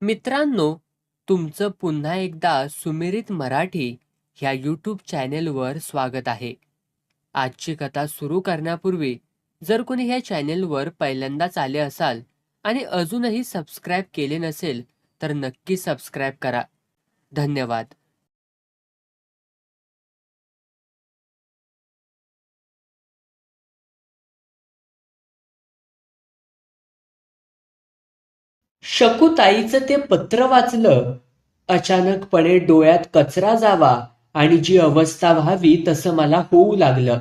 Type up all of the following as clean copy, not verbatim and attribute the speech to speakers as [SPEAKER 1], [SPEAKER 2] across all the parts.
[SPEAKER 1] मित्रांनो, तुमचं पुन्हा एकदा सुमिरित मराठी ह्या यूट्यूब चॅनेलवर स्वागत आहे. आजची कथा सुरू करण्यापूर्वी जर कोणी ह्या चॅनेलवर पहिल्यांदाच आले असाल आणि अजूनही सबस्क्राईब केले नसेल तर नक्की सबस्क्राईब करा. धन्यवाद.
[SPEAKER 2] शकूताईचं ते पत्र वाचलं. अचानकपणे डोळ्यात कचरा जावा आणि जी अवस्था व्हावी तसं मला होऊ लागलं.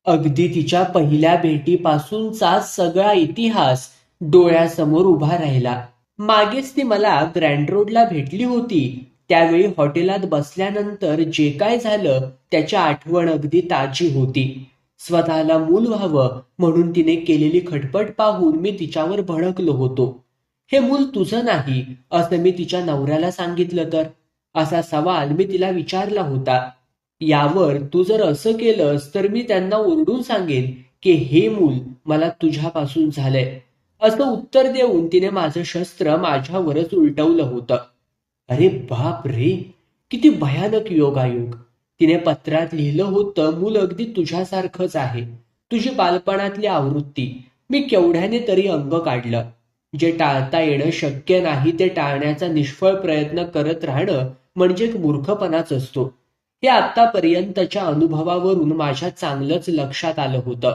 [SPEAKER 2] अगदी तिच्या पहिल्या भेटीपासूनचा सगळा इतिहास डोळ्यासमोर उभा राहिला. मागेच ती मला ग्रँड रोडला भेटली होती. त्यावेळी हॉटेलात बसल्यानंतर जे काय झालं त्याची आठवण अगदी ताजी होती. स्वतःला मूल व्हावं म्हणून तिने केलेली खटपट पाहून मी तिच्यावर भडकलो होतो. हे मूल तुझं नाही असं मी तिच्या नवऱ्याला सांगितलं तर, असा सवाल मी तिला विचारला होता. यावर तू जर असं केलंस तर मी त्यांना ओरडून सांगेन की हे मूल मला तुझ्यापासून झालंय, असं उत्तर देऊन तिने माझं शस्त्र माझ्यावरच उलटवलं होतं. अरे बाप रे, किती भयानक योगायोग. तिने पत्रात लिहिलं होतं, मूल अगदी तुझ्यासारखंच आहे, तुझी बालपणातली आवृत्ती. मी केवढ्याने तरी अंग काढलं. जे टाळता येणं शक्य नाही ते टाळण्याचा निष्फळ प्रयत्न करत राहणं म्हणजे एक मूर्खपणाच असतो. हे आतापर्यंतच्या अनुभवावरून माझ्या चांगलंच लक्षात आलं होतं.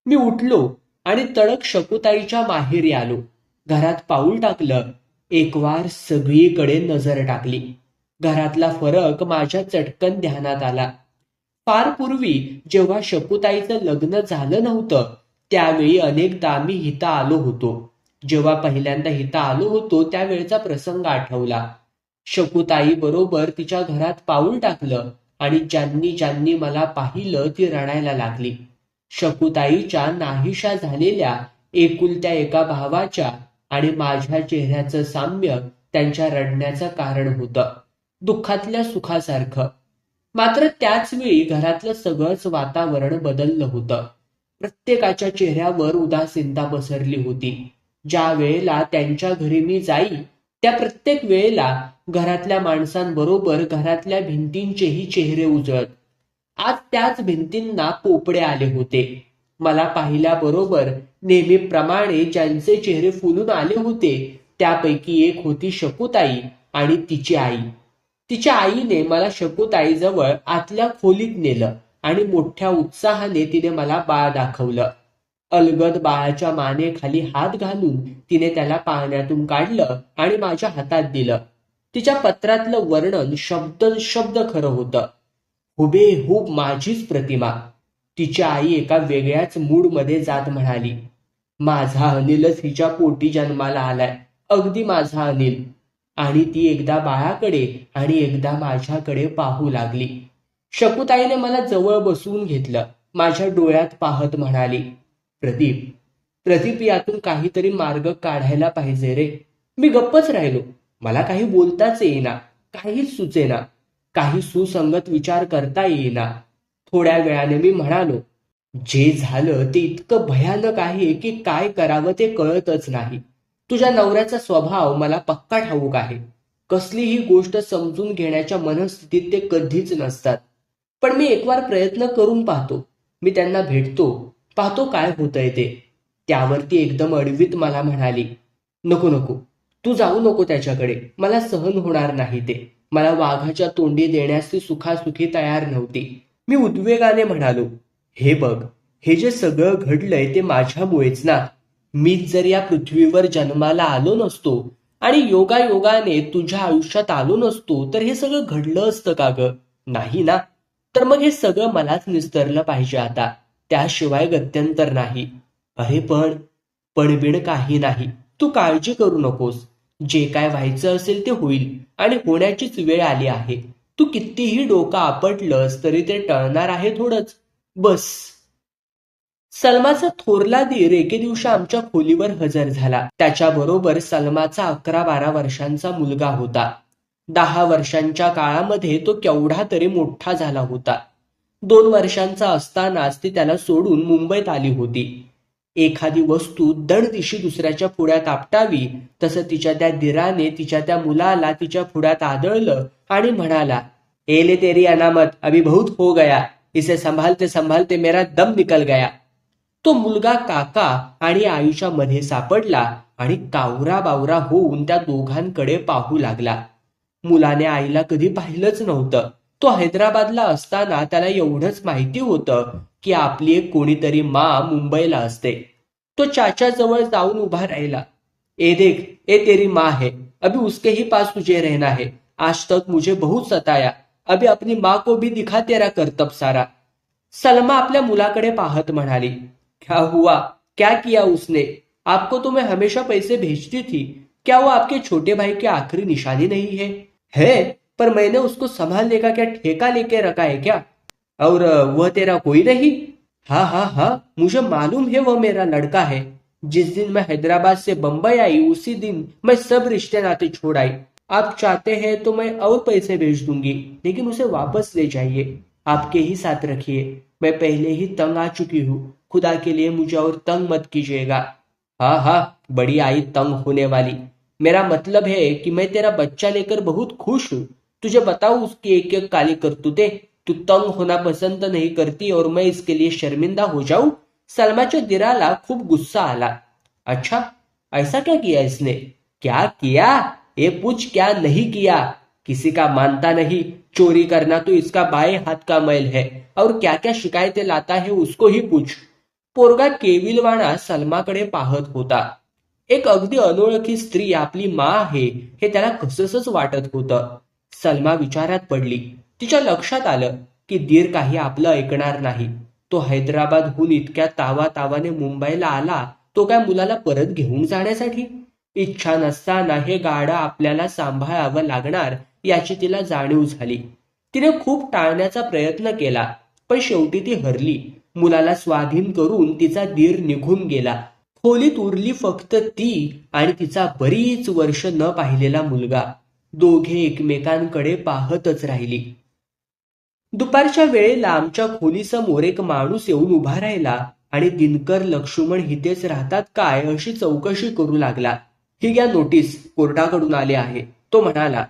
[SPEAKER 2] मी उठलो आणि तडक शकूताईच्या माहेरी आलो. घरात पाऊल टाकलं. एकवार सगळीकडे नजर टाकली. घरातला फरक माझ्या चटकन ध्यानात आला. फार पूर्वी जेव्हा शकूताईचं लग्न झालं नव्हतं त्यावेळी अनेकदा मी इथं आलो होतो. जेव्हा पहिल्यांदा इथं आलो होतो त्यावेळचा प्रसंग आठवला. शकूताई बरोबर तिच्या घरात पाऊल टाकलं आणि ज्यांनी ज्यांनी मला पाहिलं ती रडायला लागली. शकूताईच्या नाहीशा झालेल्या एकुलत्या एका भावाच्या आणि माझ्या चेहऱ्याचं साम्य त्यांच्या रडण्याचं कारण होतं, दुःखातल्या सुखासारखं. मात्र त्याच वेळी घरातलं सगळंच वातावरण बदललं होतं. प्रत्येकाच्या चेहऱ्यावर उदासीनता पसरली होती. ज्या वेळेला त्यांच्या घरी मी जाई त्या प्रत्येक वेळेला घरातल्या माणसांबरोबर घरातल्या भिंतींचेही चेहरे उजळत. आज त्याच भिंतींना पोपडे आले होते. मला पाहिल्याबरोबर नेहमीप्रमाणे ज्यांचे चेहरे फुलून आले होते त्यापैकी एक होती शकूताई आणि तिची आई. तिच्या आईने मला शकूताईजवळ आतल्या खोलीत नेलं आणि मोठ्या उत्साहाने तिने मला बाळ दाखवलं. अलगद बाळाच्या मानेखाली हात घालून तिने त्याला पाळण्यातून काढलं आणि माझ्या हातात दिलं. तिच्या पत्रातलं वर्णन शब्द शब्द खरं होतं. हुबेहूब माझीच प्रतिमा. तिची आई एका वेगळ्याच मूडमध्ये जात म्हणाली, माझा अनिलच हिच्या पोटी जन्माला आलाय, अगदी माझा अनिल. आणि ती एकदा बाळाकडे आणि एकदा माझ्याकडे पाहू लागली. शकूताईने मला जवळ बसवून घेतलं. माझ्या डोळ्यात पाहत म्हणाली, प्रदीप, प्रदीप, यातून काहीतरी मार्ग काढायला पाहिजे रे. मी गप्पच राहिलो. मला काही बोलताच येईना, काहीच सुचेना, काही सुसंगत विचार करता येईना. थोड्या वेळाने मी म्हणालो, जे झालं ते इतकं भयानक आहे की काय करावं ते कळतच नाही. तुझ्या नवऱ्याचा स्वभाव मला पक्का ठाऊक आहे. कसलीही गोष्ट समजून घेण्याच्या मनस्थितीत ते कधीच नसतात. पण मी एक वार प्रयत्न करून पाहतो. मी त्यांना भेटतो, पाहतो काय होतंय ते. त्यावरती एकदम अडवीत मला म्हणाली, नको नको, तू जाऊ नको त्याच्याकडे, मला सहन होणार नाही ते. मला वाघाच्या तोंडी देण्यास ती सुखासुखी तयार नव्हती. मी उद्वेगाने म्हणालो, हे बघ, हे जे सगळं घडलंय ते माझ्यामुळेच ना. मीच जर या पृथ्वीवर जन्माला आलो नसतो आणि योगायोगाने तुझ्या आयुष्यात आलो नसतो तर हे सगळं घडलं असतं का ग? नाही ना. तर मग हे सगळं मलाच निस्तरलं पाहिजे आता, त्याशिवाय गत्यंतर नाही. अरे पण बिण काही नाही. तू काळजी करू नकोस. जे काय व्हायचं असेल ते होईल आणि होण्याचीच वेळ आली आहे. तू कितीही डोकं आपटलंस तरी ते टळणार आहे थोडंच. बस. सलमाचा थोरला दीर एके दिवशी आमच्या खोलीवर हजर झाला. त्याच्याबरोबर सलमाचा 11-12 वर्षांचा मुलगा होता. 10 वर्षांच्या काळामध्ये तो केवढा तरी मोठा झाला होता. 2 वर्षांचा असतानाच ती त्याला सोडून मुंबईत आली होती. एखादी वस्तू दडदिशी दुसऱ्याच्या पुढ्यात आपटावी तसं तिच्या त्या दिराने तिच्या त्या मुलाला तिच्या पुढ्यात आदळलं आणि म्हणाला, एले तेरी अनामत, अभी बहुत हो गया, इसे संभालते संभालते मेरा दम निकल गया. तो मुलगा काका आणि आईच्या मध्ये सापडला आणि कावरा बावरा होऊन त्या दोघांकडे पाहू लागला. मुलाने आईला कधी पाहिलंच नव्हतं. तो हैदराबादला असताना त्याला एवढंच माहिती होतं की आपली एक कोणीतरी माँ मुंबईला असते. तो चाचाजवळ जाऊन उभा राहिला. ए देख, ए तेरी माँ है, अभी उसके ही पास तुझे रहना है. आज तक मुझे बहुत सताया, अभी अपनी माँ को भी दिखा तेरा करतब सारा. सलमा आपल्या मुलाकडे पाहत म्हणाली, क्या हुआ, क्या किया उसने? आपको तो मैं हमेशा पैसे भेजती थी, क्या वो आपके छोटे भाई की आखिरी निशानी नहीं है? है, पर मैंने उसको संभालने का क्या ठेका लेके रखा है क्या? और वह तेरा कोई नहीं? हाँ हाँ हाँ, मुझे मालूम है वह मेरा लड़का है. जिस दिन मैं हैदराबाद से बंबई आई उसी दिन मैं सब रिश्ते नाते छोड़ आई. आप चाहते हैं तो मैं और पैसे भेज दूंगी, लेकिन उसे वापस ले जाइए. आपके ही साथ रखिए. मैं पहले ही तंग आ चुकी हूँ. खुदा के लिए मुझे और तंग मत कीजिएगा. हाँ हाँ, बड़ी आई तंग होने वाली. मेरा मतलब है कि मैं तेरा बच्चा लेकर बहुत खुश हूँ. तुझे बताऊं उसकी एक एक काली करतूते. तू तंग होना पसंद नहीं करती और मैं इसके लिए शर्मिंदा हो जाऊं? सलमाच्या दिराला खूप गुस्सा आला. अच्छा, ऐसा क्या किया इसने? क्या किया? ये पूछ क्या नहीं किया. किसी का मानता नहीं. चोरी करना तो इसका बाएं हाथ का मैल है और क्या क्या शिकायतें लाता है उसको ही पूछ. पोरगा केविलवाणा सलमाकडे पाहत होता. एक अगदी अनोळखी स्त्री आपली माँ आहे हे त्याला कसंच वाटत होतं. सलमा विचारात पडली. तिच्या लक्षात आलं की दीर काही आपलं ऐकणार नाही. तो हैदराबादहून इतक्या तावातावाने मुंबईला आला तो काय मुलाला परत घेऊन जाण्यासाठी? इच्छा नसताना हे गाडं आपल्याला सांभाळावं लागणार याची तिला जाणीव झाली. तिने खूप टाळण्याचा प्रयत्न केला, पण शेवटी ती हरली. मुलाला स्वाधीन करून तिचा दीर निघून गेला. खोलीत उरली फक्त ती आणि तिचा बरीच वर्ष न पाहिलेला मुलगा. दोघे एकमेकांकडे पाहतच राहिली. दुपारच्या वेळेला आमच्या खोलीसमोर एक माणूस येऊन उभा राहिला आणि दिनकर लक्ष्मण इथेच राहतात काय अशी चौकशी करू लागला. ही घ्या नोटीस, कोर्टाकडून आले आहे, तो म्हणाला.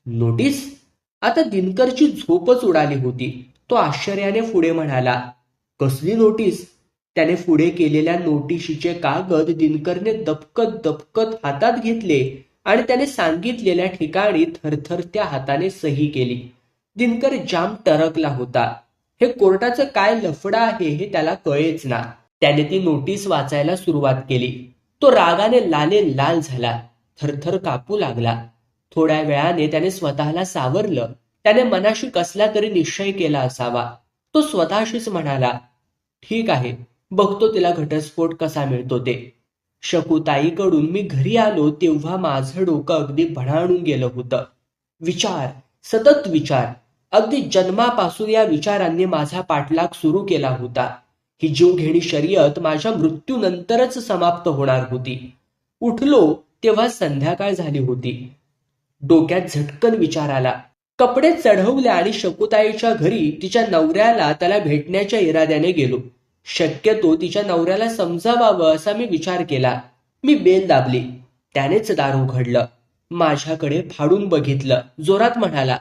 [SPEAKER 2] नोटीस? आता दिनकरची झोपच उडाली होती. तो आश्चर्याने पुढे म्हणाला, कसली नोटीस? त्याने पुढे केलेल्या नोटिशीचे कागद दिनकरने दपकत दपकत हातात घेतले आणि त्याने सांगितलेल्या ठिकाणी थरथर त्या हाताने सही केली. दिनकर जाम टरकला होता. हे कोर्टाचं काय लफडा आहे हे त्याला कळेच ना. त्याने ती नोटीस वाचायला सुरुवात केली. तो रागाने लाले लाल झाला, थरथर कापू लागला. थोड्या वेळाने त्याने स्वतःला सावरलं. त्याने मनाशी कसला तरी निश्चय केला असावा. तो स्वतःशीच म्हणाला, ठीक आहे, बघतो तिला घटस्फोट कसा मिळतो ते. शकूताईकडून मी घरी आलो तेव्हा माझं डोकं अगदी भणाणून गेलं होतं. विचार, सतत विचार. अगदी जन्मापासून या विचारांनी माझा पाठलाग सुरू केला होता. ही जीवघेणी शर्यत माझ्या मृत्यूनंतरच समाप्त होणार होती. उठलो तेव्हा संध्याकाळ झाली होती. डोक्यात झटकन विचार आला. कपडे चढवले आणि शकूताईच्या घरी तिच्या नवऱ्याला त्याला भेटण्याच्या इराद्याने गेलो. शक्यतो तिच्या नवऱ्याला समजावावं असा मी विचार केला. मी बेल दाबली. त्यानेच दार उघडलं. माझ्याकडे फाडून बघितलं. जोरात म्हणाला,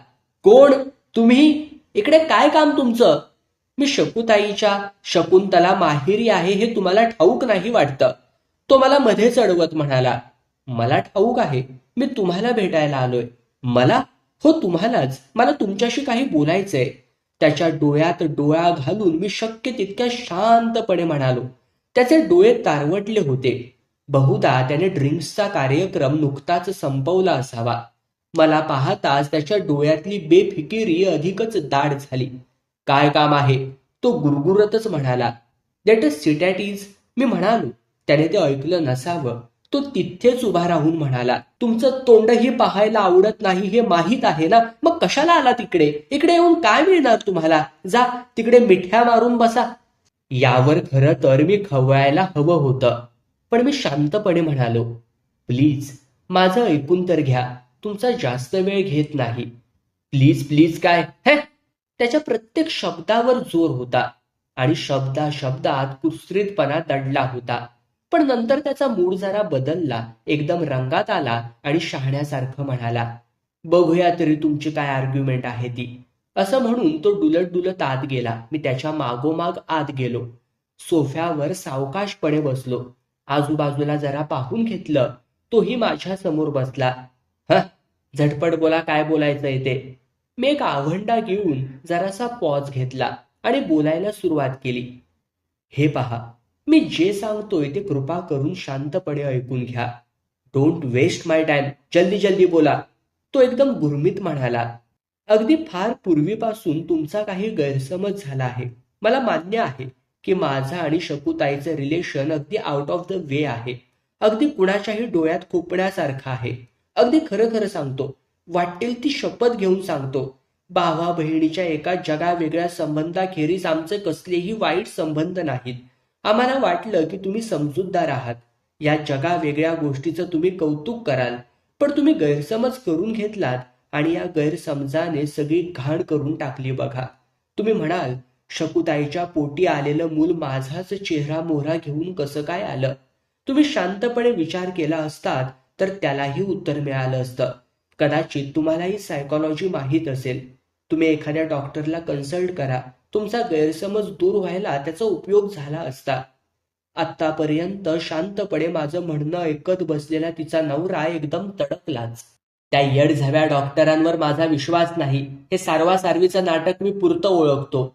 [SPEAKER 2] कोण? तुम्ही? इकडे काय काम तुमचं? मी शकूताईच्या शकुंतला माहेरी आहे हे तुम्हाला ठाऊक नाही वाटतं. तो मला मध्ये चढवत म्हणाला, मला ठाऊक आहे, मी तुम्हाला भेटायला आलोय. मला? हो तुम्हालाच. मला तुमच्याशी काही बोलायचंय. त्याच्या डोळ्यात डोळा घालून मी शक्य तितक्या शांतपणे म्हणालो. त्याचे डोळे तारवटले होते. बहुधा त्याने ड्रिंक्सचा कार्यक्रम नुकताच संपवला असावा. मला पाहताच त्याच्या डोळ्यातली बेफिकिरी अधिकच दाट झाली. काय काम आहे? तो गुरगुरतच म्हणाला. Let us sit at ease. मी म्हणालो. त्याने ते ऐकलं नसावं. तो तिथेच उभा राहून म्हणाला, तुमचं तोंडही पाहायला आवडत नाही हे माहीत आहे ना, मग कशाला आला तिकडे? इकडे येऊन काय मिळणार तुम्हाला? जा तिकडे मिठ्या मारून बसा. यावर खरं तर मी खवळायला हवं होतं, पण मी शांतपणे म्हणालो, प्लीज माझं ऐकून तर घ्या. तुमचा जास्त वेळ घेत नाही. प्लीज प्लीज काय? हे? त्याच्या प्रत्येक शब्दावर जोर होता. आणि शब्दात कुत्सितपणा दडला होता. पण नंतर त्याचा मूड जरा बदलला, एकदम रंगात आला आणि शहाण्यासारखं म्हणाला, बघूया तरी तुमची काय आर्ग्युमेंट आहे ती. असं म्हणून तो डुलत डुलत आत गेला. मी त्याच्या मागोमाग आत गेलो. सोफ्यावर सावकाशपणे बसलो. आजूबाजूला जरा पाहून घेतलं. तोही माझ्या समोर बसला. ह, झटपट बोला, काय बोलायचंय ते. मी एक आवंडा घेऊन जरासा पॉज घेतला आणि बोलायला सुरुवात केली. हे पहा, मी जे सांगतोय ते कृपा करून शांतपणे ऐकून घ्या. Don't waste my time. जल्दी जल्दी बोला. तो एकदम गुरमीत म्हणाला. अगदी फार पूर्वीपासून तुमचा काही गैरसमज झाला आहे. मला मान्य आहे की माझा आणि शकूताईचं रिलेशन अगदी आउट ऑफ द वे आहे. अगदी कुणाच्याही डोळ्यात खोपण्यासारखं आहे. अगदी खरं खरं सांगतो. वाटेल ती शपथ घेऊन सांगतो. भावा बहिणीच्या एका जगावेगळ्या संबंधाखेरीज आमचे कसलेही वाईट संबंध नाहीत. आम्हाला वाटलं की तुम्ही समजूतदार आहात. या जगावेगळ्या गोष्टीचं तुम्ही कौतुक कराल. पण तुम्ही गैरसमज करून घेतलात आणि या गैरसमजाने सगळी घाण करून टाकली बघा. तुम्ही म्हणाल, शकूताईच्या पोटी आलेलं मूल माझाच चेहरा मोहरा घेऊन कसं काय आलं? तुम्ही शांतपणे विचार केला असतात तर त्यालाही उत्तर मिळालं असतं. कदाचित तुम्हालाही सायकॉलॉजी माहीत असेल. तुम्ही एखाद्या डॉक्टरला कन्सल्ट करा. तुमचा गैरसमज दूर व्हायला त्याचा उपयोग झाला असता. आत्तापर्यंत शांतपणे माझं म्हणणं ऐकत बसलेला तिचा नवरा एकदम तडकलाच. त्या येडझव्या डॉक्टरांवर माझा विश्वास नाही. हे सारवासारवीचं नाटक मी पुरतं ओळखतो.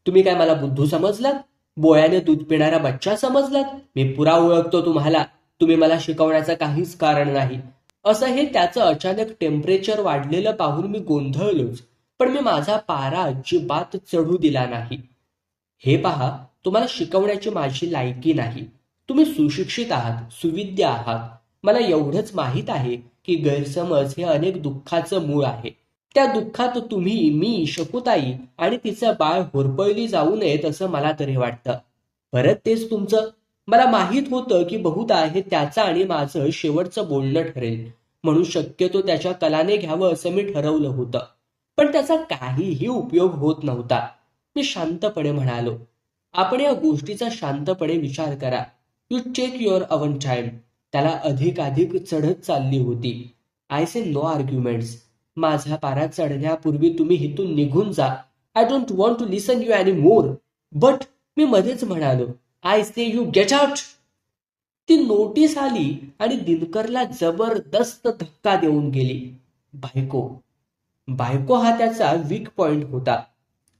[SPEAKER 2] तुम्ही काय मला बुद्धू समजलात? बोळ्याने दूध पिणारा बच्चा समजलात? मी पुरा ओळखतो तुम्हाला. तुम्ही मला शिकवण्याचं काहीच कारण नाही. असं हे त्याचं अचानक टेम्परेचर वाढलेलं पाहून मी गोंधळलोच. पण मी माझा पारा अजिबात चढू दिला नाही. हे पहा, तुम्हाला शिकवण्याची माझी लायकी नाही. तुम्ही सुशिक्षित आहात, सुविद्य आहात. मला एवढंच माहीत आहे की गैरसमज हे अनेक दुःखाचं मूळ आहे. त्या दुःखात तुम्ही, मी, शकूताई आणि तिचं बाळ होरपळली जाऊ नयेत असं मला तरी वाटतं. परत तेच तुमचं. मला माहीत होतं की बहुधा हे त्याचं आणि माझं शेवटचं बोलणं ठरेल, म्हणून शक्यतो त्याच्या कलाने घ्यावं असं मी ठरवलं होतं. पण त्याचा काहीही उपयोग होत नव्हता. मी शांतपणे म्हणालो, आपण या गोष्टीचा शांतपणे विचार करा. You take your own time. त्याला अधिक चढत चालली होती. I say no arguments. माझा पारा चढण्यापूर्वी तुम्ही इथून निघून जा. I don't want to listen you any more. But मी मध्येच म्हणालो, I say you get out. ती नोटीस आली आणि दिनकरला जबरदस्त धक्का देऊन गेली. बायको. बायको हा त्याचा वीक पॉइंट होता.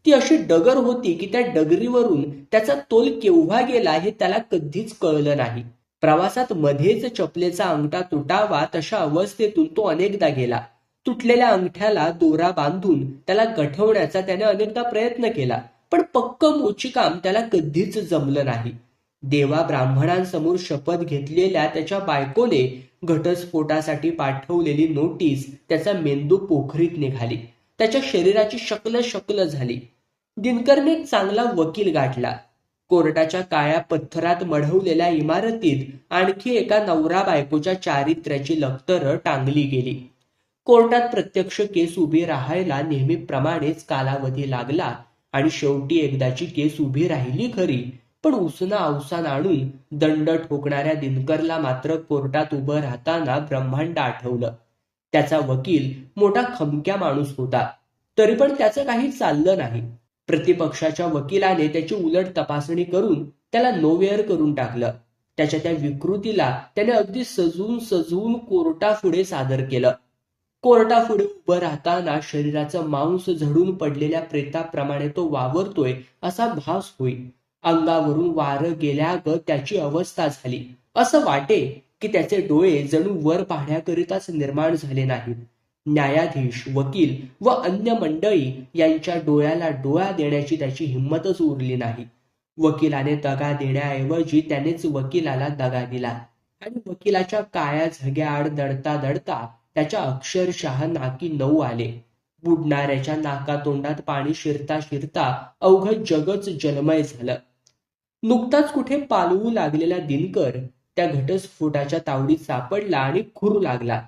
[SPEAKER 2] ती अशी डगर होती की त्या डगरीवरून त्याचा तोल केव्हा गेला हे त्याला कधीच कळलं नाही. प्रवासात मध्येच चपलेचा अंगठा तुटावा तशा अवस्थेतून तो अनेकदा गेला. तुटलेल्या अंगठ्याला दोरा बांधून त्याला गठवण्याचा त्याने अनेकदा प्रयत्न केला, पण पक्क मोचीकाम त्याला कधीच जमलं नाही. देवा ब्राह्मणांसमोर शपथ घेतलेल्या त्याच्या बायकोने घटस्फोटासाठी पाठवलेली नोटीस त्याचा मेंदू पोखरीत निघाली. त्याच्या शरीराची शक्ल झाली. दिनकरने चांगला वकील गाठला. कोर्टाच्या काळ्या पत्थरात मढवलेल्या इमारतीत आणखी एका नवरा बायकोच्या चारित्र्याची लक्तरं टांगली गेली. कोर्टात प्रत्यक्ष केस उभी राहायला नेहमीप्रमाणेच कालावधी लागला आणि शेवटी एकदाची केस उभी राहिली खरी, पण उसना अवसान आणून दंड ठोकणाऱ्या दिनकरला मात्र कोर्टात उभं राहताना ब्रह्मांड आठवलं. त्याचा वकील मोठा खमक्या माणूस होता, तरी पण त्याचं काही चाललं नाही. प्रतिपक्षाच्या वकिलाने त्याची उलट तपासणी करून त्याला नोवेअर करून टाकलं. त्याच्या त्या विकृतीला त्याने अगदी सजवून कोर्टापुढे सादर केलं. कोर्टापुढे उभं राहताना शरीराचं मांस झडून पडलेल्या प्रेताप्रमाणे तो वावरतोय असा भास होई. अंगावरून वारं गेल्यागत त्याची अवस्था झाली. असं वाटे की त्याचे डोळे जणू वर पाहण्याकरिताच निर्माण झाले नाहीत. न्यायाधीश, वकील व अन्य मंडळी यांच्या डोळ्याला डोळा देण्याची त्याची हिंमतच उरली नाही. वकिलाने दगा देण्याऐवजी त्यानेच वकिलाला दगा दिला आणि वकिलाच्या काळ्या झग्याआड दडता त्याच्या अक्षरशः नाकी 9 आले. बुडणाऱ्याच्या नाकातोंडात पाणी शिरता अवघं जगच जलमय झालं. नुकताच कुठे पालवू लागलेला दिनकर त्या घटस्फोटाच्या तावडीत सापडला आणि खुरू लागला.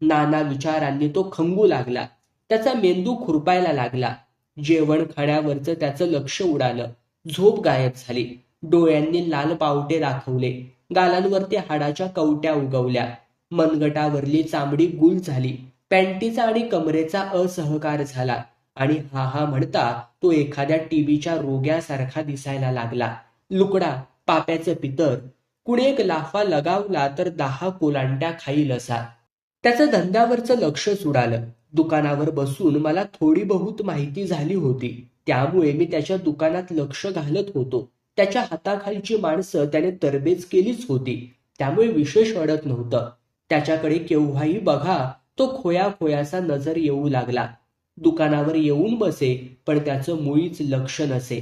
[SPEAKER 2] नाना विचारांनी तो खंगू लागला. त्याचा मेंदू खुरपायला लागला. जेवण खाण्यावरचं त्याचं लक्ष उडालं. झोप गायब झाली. डोळ्यांनी लाल पावटे दाखवले. गालांवरती हाडाच्या कवट्या उगवल्या. मनगटावरली चामडी गुल झाली. पॅन्टीचा आणि कमरेचा असहकार झाला आणि हा हा म्हणता तो एखाद्या टीव्हीच्या रोग्यासारखा दिसायला लागला. लुकडा, पाप्याचं पितर. कुणी एक लाफा लगावला तर 10 कोलांट्या खाईल असा. त्याचं धंद्यावरचं लक्षच उडालं. दुकानावर बसून मला थोडी बहुत माहिती झाली होती. त्यामुळे मी त्याच्या दुकानात लक्ष घालत होतो. त्याच्या हाताखालची माणसं त्याने तरबेज केलीच होती. त्यामुळे विशेष अडत नव्हतं. त्याच्याकडे केव्हाही बघा तो खोयासा नजर येऊ लागला. दुकानावर येऊन बसे, पण त्याचं मुळीच लक्ष नसे.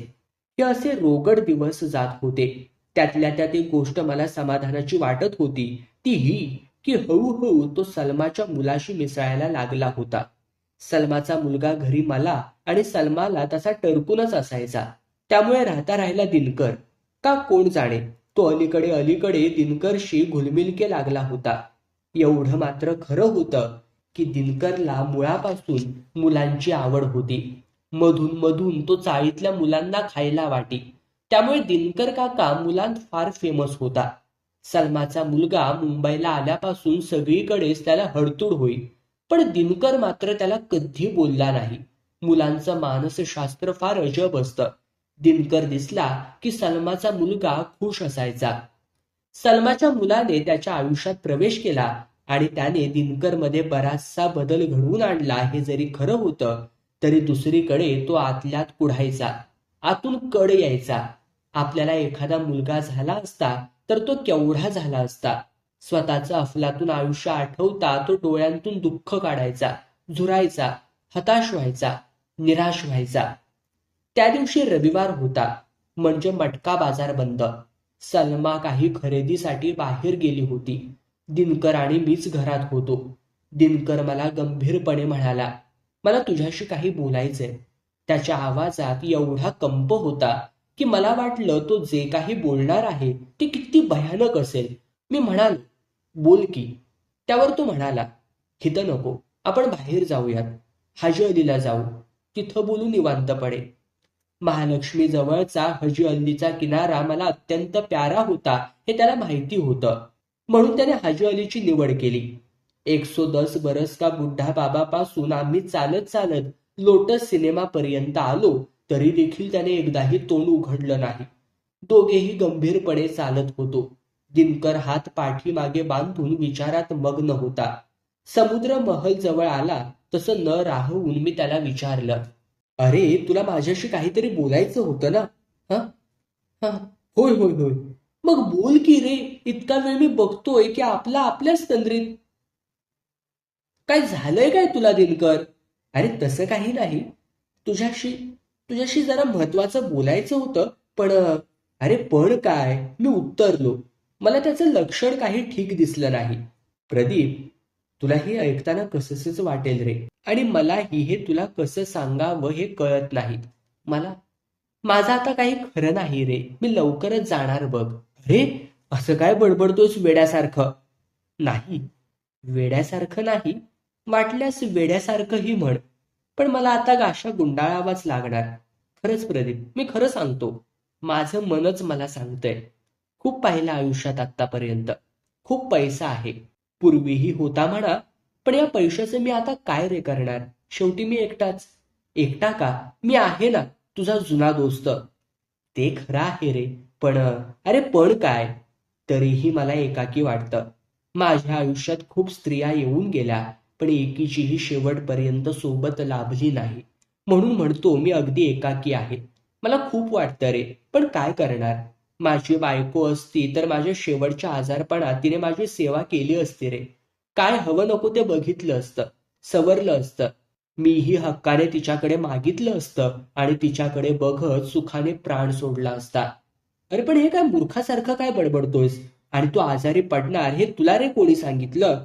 [SPEAKER 2] हे असे रोगड दिवस जात होते. त्यातल्या त्यात एक गोष्ट मला समाधानाची वाटत होती, ती ही की हळूहळू तो सलमाच्या मुलाशी मिसळायला लागला होता. सलमाचा मुलगा घरी मला आणि सलमाला तसा टरकूनच असायचा. त्यामुळे राहिला दिनकर. का कोण जाणे, तो अलीकडे दिनकरशी घुलमिलके लागला होता. एवढं मात्र खरं होतं की दिनकरला मुळापासून मुलांची आवड होती. मधून मधून तो चाळीतल्या मुलांना खायला वाटी. त्यामुळे दिनकर काका मुलांत फार फेमस होता. सलमाचा मुलगा मुंबईला आल्यापासून सगळीकडेच त्याला हडतूड होई. पण दिनकर मात्र त्याला कधी बोलला नाही. मुलांचं मानसशास्त्र फार अजब असतं. दिनकर दिसला की सलमाचा मुलगा खुश असायचा. सलमाच्या मुलाने त्याच्या आयुष्यात प्रवेश केला आणि त्याने दिनकरमध्ये बराचसा बदल घडवून आणला हे जरी खरं होतं, तरी दुसरीकडे तो आतल्यात कुढायचा. आतून कड यायचा. आपल्याला एखादा मुलगा झाला असता तर तो केवढा झाला असता. स्वतःचं अफलातून आयुष्य आठवता तो डोळ्यांतून दुःख काढायचा, झुरायचा, हताश व्हायचा, निराश व्हायचा. त्या दिवशी रविवार होता, म्हणजे मटका बाजार बंद. सलमा काही खरेदीसाठी बाहेर गेली होती. दिनकर आणि मीच घरात होतो. दिनकर मला गंभीरपणे म्हणाला, मला तुझ्याशी काही बोलायचंय. त्याच्या आवाजात एवढा कंप होता की मला वाटलं तो जे काही बोलणार आहे ते किती भयानक असेल. मी म्हणालो, बोल की. त्यावर तो म्हणाला, हिथं नको, आपण बाहेर जाऊयात. हाजी अलीला जाऊ, तिथं बोलू निवांतपणे. महालक्ष्मी जवळचा हजी अल्लीचा किनारा मला अत्यंत प्यारा होता हे त्याला माहिती होतं. म्हणून त्याने हाजी अलीची निवड केली. 110 बरस का बुड्ढा बाबा पासून आम्ही चालत चालत लोटस सिनेमापर्यंत आलो, तरी देखील त्याने एकदाही तोंड उघडलं नाही. दोघेही गंभीरपणे चालत होतो. दिनकर हात पाठीमागे बांधून विचारात मग्न होता. समुद्र महल जवळ आला तसं न राहून मी त्याला विचारलं, अरे तुला माझ्याशी काहीतरी बोलायचं होतं ना? हा हा, होय होय होय. मग बोल की रे, इतका वेळ मी बघतोय की आपल्याच तंद्रीत. काय झालंय काय तुला दिनकर? अरे तसं काही नाही. तुझ्याशी तुझ्याशी जरा महत्वाचं बोलायचं होतं, पण अरे पण काय? मी उत्तरलो. मला त्याचं लक्षण काही ठीक दिसलं नाही. प्रदीप, तुला हे ऐकताना कसंच वाटेल रे, आणि मलाही हे तुला कसं सांगावं हे कळत नाही. मला माझं आता काही खरं नाही रे, मी लवकरच जाणार बघ. अरे असं काय बडबडतोस वेड्यासारखं? नाही, वेड्यासारखं नाही, वाटल्यास वेड्यासारखंही म्हण, पण मला आता गाशा गुंडाळावाच लागणार. खरंच प्रदीप, मी खरं सांगतो. माझं मनच मला सांगतंय. खूप पाहिलं आयुष्यात आतापर्यंत. खूप पैसा आहे, पूर्वीही होता म्हणा, पण या पैशाचं मी आता काय रे करणार? शेवटी मी एकटाच. एकटा का? मी आहे ना, तुझा जुना दोस्त. ते खरं आहे रे, पण अरे पण काय? तरीही मला एकाकी वाटतं. माझ्या आयुष्यात खूप स्त्रिया येऊन गेल्या, पण एकीचीही शेवटपर्यंत सोबत लाभली नाही. म्हणून म्हणतो मी अगदी एकाकी आहे. मला खूप वाटतं रे, पण काय करणार? माझी बायको असती तर माझ्या शेवटच्या आजारपणात तिने माझी सेवा केली असती रे. काय हवं नको ते बघितलं असतं, सवरलं असतं. मीही हक्काने तिच्याकडे मागितलं असतं आणि तिच्याकडे बघत सुखाने प्राण सोडला असता. अरे पण हे काय मूर्खासारखं काय बडबडतोयस? आणि तू आजारी पडणार हे तुला रे कोणी सांगितलं?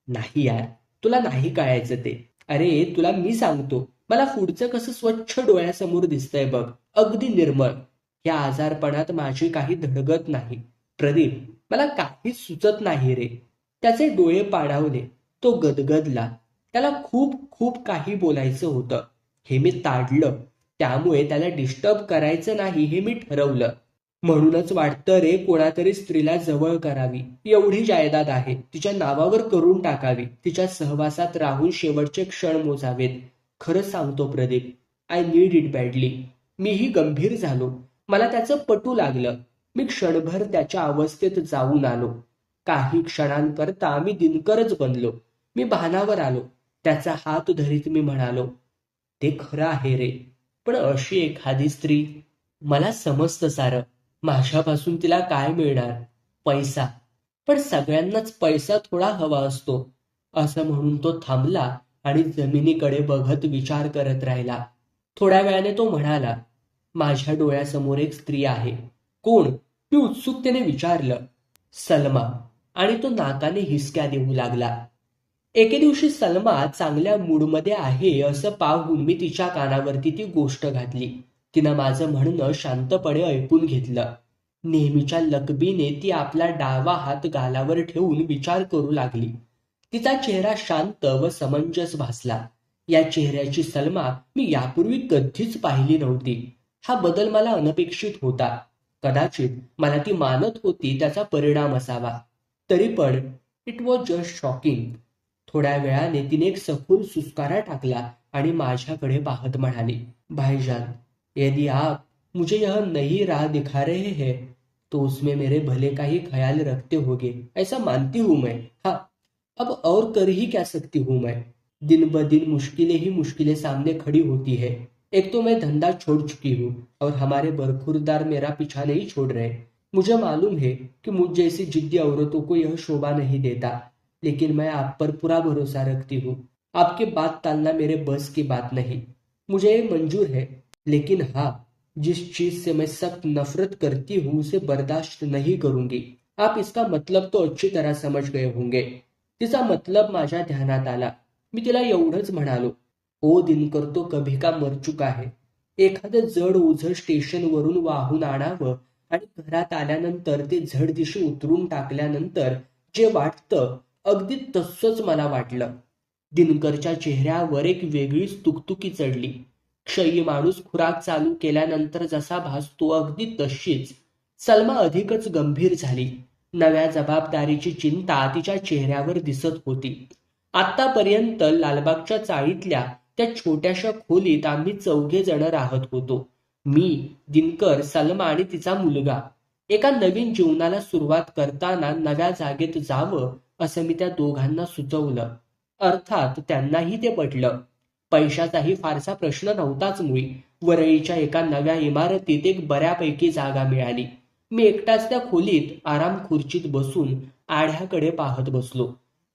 [SPEAKER 2] नाही यार, तुला नाही कळायचं ते. अरे तुला मी सांगतो, मला पुढचं कसं स्वच्छ डोळ्यासमोर दिसतंय बघ, अगदी निर्मळ. या आजारपणात माझी काही धडगत नाही. प्रदीप, मला काहीच सुचत नाही रे. त्याचे डोळे पाणावले. तो गदगदला. त्याला खूप खूप काही बोलायचं होतं. हे मी ताडलं. त्यामुळे त्याला डिस्टर्ब करायचं नाही हे मी ठरवलं. म्हणूनच वाटतं रे कोणातरी स्त्रीला जवळ करावी. एवढी जायदाद आहे, तिच्या नावावर करून टाकावी. तिच्या सहवासात राहून शेवटचे क्षण मोजावेत. खरं सांगतो Pradeep, I need it badly. मीही गंभीर झालो. मला त्याचं पटू लागलं. मी क्षणभर त्याच्या अवस्थेत जाऊन आलो. काही क्षणांकरता मी दिनकरच बनलो. मी भानावर आलो. त्याचा हात धरीत मी म्हणालो, ते खरं आहे रे, पण अशी एखादी स्त्री. मला समजतं सारं. माझ्यापासून तिला काय मिळणार? पैसा. पण सगळ्यांनाच पैसा थोडा हवा असतो. असं म्हणून तो थांबला आणि जमिनीकडे बघत विचार करत राहिला. थोड्या वेळाने तो म्हणाला, माझ्या डोळ्यासमोर एक स्त्री आहे. कोण? मी उत्सुकतेने विचारलं. सलमा. आणि तो नाकाने हिसक्या देऊ लागला. एके दिवशी सलमा चांगल्या मूडमध्ये आहे असं पाहून मी तिच्या कानावरती ती गोष्ट घातली. तिनं माझं म्हणणं शांतपणे ऐकून घेतलं. नेहमीच्या लकबीने ती आपला डावा हात गालावर ठेवून विचार करू लागली. तिचा चेहरा शांत व समंजस भासला. या चेहऱ्याची सलमा मी यापूर्वी कधीच पाहिली नव्हती. हा बदल मला अनपेक्षित होता. कदाचित मला ती मानत होती त्याचा परिणाम असावा. तरी पण इट वॉज जस्ट शॉकिंग. थोड्या वेळाने तिने एक सखोल सुस्कारा टाकला आणि माझ्याकडे पाहत म्हणाली, भाईजान, यदि आप मुझे यह नई राह दिखा रहे हैं तो उसमें मेरे भले का ही ख्याल रखते होगे, ऐसा मानती हूं मैं. हाँ, अब और कर ही क्या सकती हूं मैं. दिन ब दिन मुश्किलें ही मुश्किलें सामने खड़ी होती है. एक तो मैं धंधा छोड़ चुकी हूँ और हमारे बरखुरदार मेरा पीछा नहीं छोड़ रहे. मुझे मालूम है कि मुझ जैसी जिद्दी औरतों को यह शोभा नहीं देता, लेकिन मैं आप पर पूरा भरोसा रखती हूँ. आपकी बात टालना मेरे बस की बात नहीं. मुझे ये मंजूर है, लेकिन हाँ, जिस चीज से मैं सख्त नफरत करती हूँ उसे बर्दाश्त नहीं करूंगी. आप इसका मतलब तो अच्छी तरह समझ गए होंगे. तिचा मतलब माझ्या ध्यानात आला. मी तिला एवढंच म्हणालो, ओ दिनकर तो कभी का मर चुका है. एखादं जड ओझं स्टेशनवरून वाहून आणावं आणि घरात आल्यानंतर ते झडदिशी उतरून टाकल्यानंतर जे वाटतं अगदी तसंच मला वाटलं. दिनकरच्या चेहऱ्यावर एक वेगळीच तुकतुकी चढली. क्षयी माणूस खुराक चालू केल्यानंतर जसा भासतो अगदी तशीच. सलमा अधिकच गंभीर झाली. नव्या जबाबदारीची चिंता तिच्या चेहऱ्यावर दिसत होती. आतापर्यंत लालबागच्या चाळीतल्या त्या छोट्याशा खोलीत आम्ही 4 जण राहत होतो. मी, दिनकर, सलमा आणि तिचा मुलगा. एका नवीन जीवनाला सुरुवात करताना नव्या जागेत जावं असं मी त्या दोघांना सुचवलं. अर्थात त्यांनाही ते पटलं. पैशाचाही फारसा प्रश्न नव्हताच मुळी. वरळीच्या एका नव्या इमारतीत एक बऱ्यापैकी जागा मिळाली. मी एकटाच त्या खोलीत आराम खुर्चीत बसून आढ्याकडे पाहत बसलो.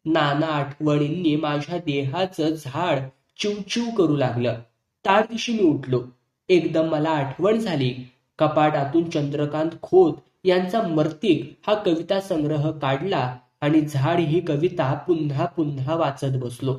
[SPEAKER 2] नाना आठवणींनी माझ्या देहाचं झाड चिवचिव करू लागलं. ताडदिशी मी उठलो. एकदम मला आठवण झाली. कपाटातून चंद्रकांत खोत यांचा मर्तिक हा कविता संग्रह काढला आणि झाड ही कविता पुन्हा पुन्हा वाचत बसलो.